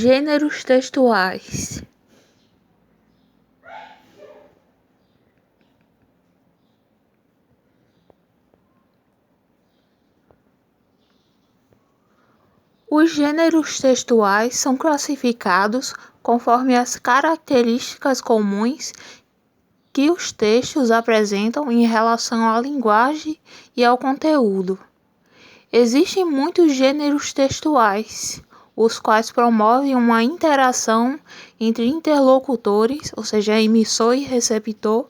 Gêneros textuais. Os gêneros textuais são classificados conforme as características comuns que os textos apresentam em relação à linguagem e ao conteúdo. Existem muitos gêneros textuais, os quais promovem uma interação entre interlocutores, ou seja, emissor e receptor,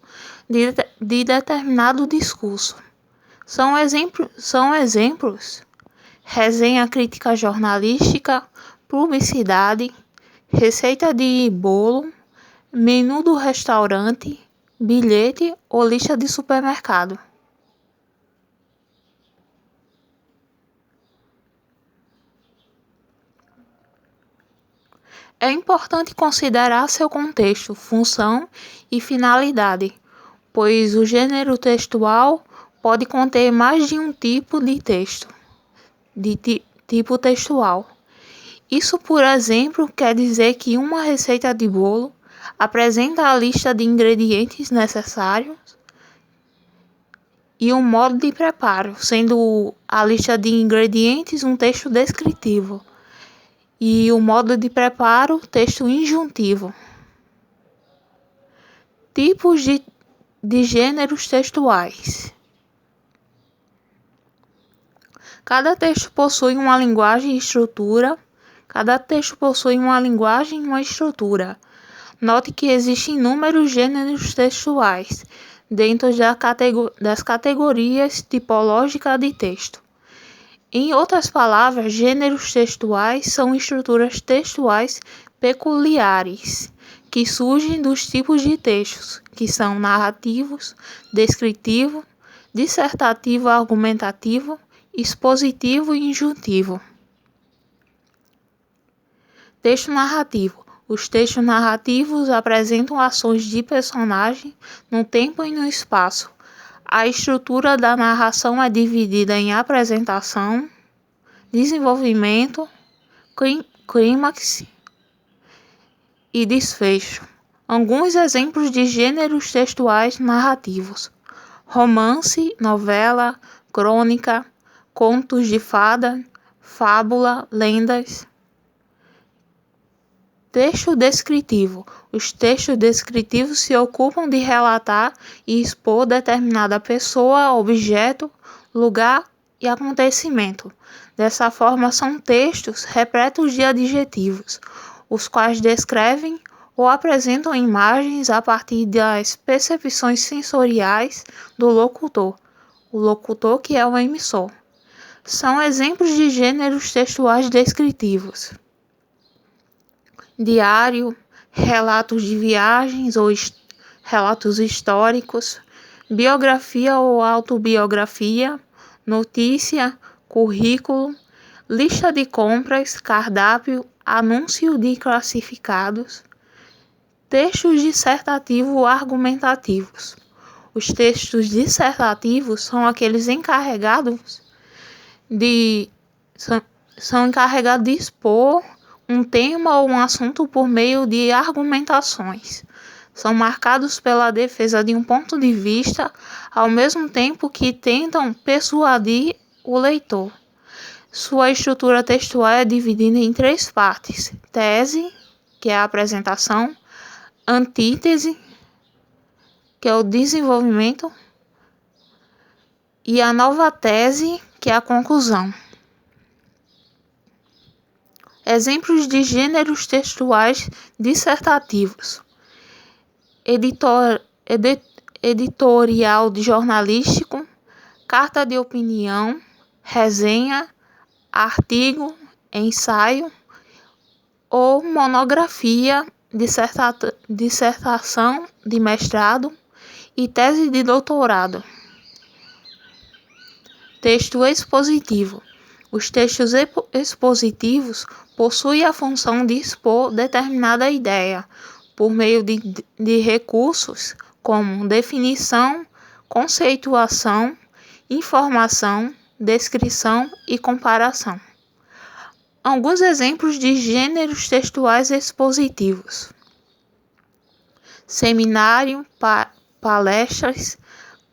de determinado discurso. São exemplos: resenha crítica jornalística, publicidade, receita de bolo, menu do restaurante, bilhete ou lista de supermercado. É importante considerar seu contexto, função e finalidade, pois o gênero textual pode conter mais de um tipo de texto, tipo textual. Isso, por exemplo, quer dizer que uma receita de bolo apresenta a lista de ingredientes necessários e um modo de preparo, sendo a lista de ingredientes um texto descritivo e o modo de preparo, texto injuntivo. Tipos de gêneros textuais. Cada texto possui uma linguagem e estrutura. Note que existem inúmeros gêneros textuais dentro das categorias tipológicas de texto. Em outras palavras, gêneros textuais são estruturas textuais peculiares que surgem dos tipos de textos, que são narrativos, descritivo, dissertativo, argumentativo, expositivo e injuntivo. Texto narrativo. Os textos narrativos apresentam ações de personagem no tempo e no espaço. A estrutura da narração é dividida em apresentação, desenvolvimento, clímax e desfecho. Alguns exemplos de gêneros textuais narrativos: romance, novela, crônica, contos de fada, fábula, lendas. Texto descritivo. Os textos descritivos se ocupam de relatar e expor determinada pessoa, objeto, lugar e acontecimento. Dessa forma, são textos repletos de adjetivos, os quais descrevem ou apresentam imagens a partir das percepções sensoriais do locutor, o locutor que é o emissor. São exemplos de gêneros textuais descritivos: diário, relatos de viagens ou relatos históricos, biografia ou autobiografia, notícia, currículo, lista de compras, cardápio, anúncio de classificados, textos dissertativos argumentativos. Os textos dissertativos são aqueles encarregados de expor um tema ou um assunto por meio de argumentações. São marcados pela defesa de um ponto de vista, ao mesmo tempo que tentam persuadir o leitor. Sua estrutura textual é dividida em 3 partes: tese, que é a apresentação, antítese, que é o desenvolvimento, e a nova tese, que é a conclusão. Exemplos de gêneros textuais dissertativos: editorial de jornalístico, carta de opinião, resenha, artigo, ensaio ou monografia, dissertação de mestrado e tese de doutorado. Texto expositivo. Os textos expositivos possuem a função de expor determinada ideia por meio de recursos como definição, conceituação, informação, descrição e comparação. Alguns exemplos de gêneros textuais expositivos: seminário, palestras,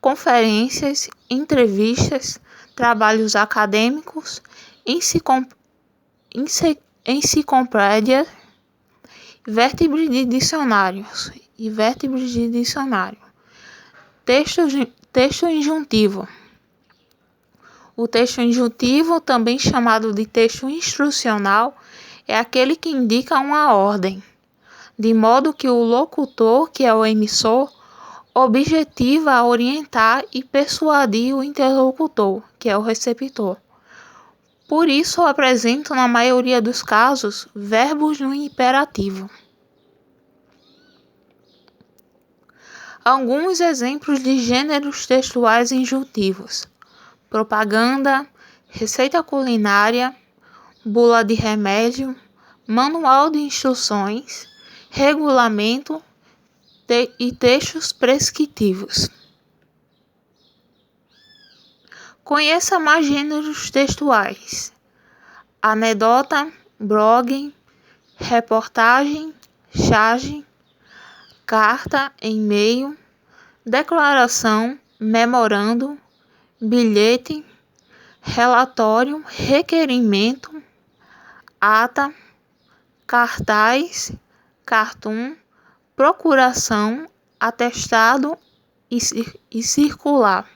conferências, entrevistas, trabalhos acadêmicos, enciclopédia, vértices de dicionários e vértices de dicionário. Texto injuntivo. O texto injuntivo, também chamado de texto instrucional, é aquele que indica uma ordem, de modo que o locutor, que é o emissor, objetiva a orientar e persuadir o interlocutor, que é o receptor. Por isso, apresentam, na maioria dos casos, verbos no imperativo. Alguns exemplos de gêneros textuais injuntivos: propaganda, receita culinária, bula de remédio, manual de instruções, regulamento e textos prescritivos. Conheça mais gêneros textuais: anedota, blog, reportagem, charge, carta, e-mail, declaração, memorando, bilhete, relatório, requerimento, ata, cartaz, cartoon, procuração, atestado e circular.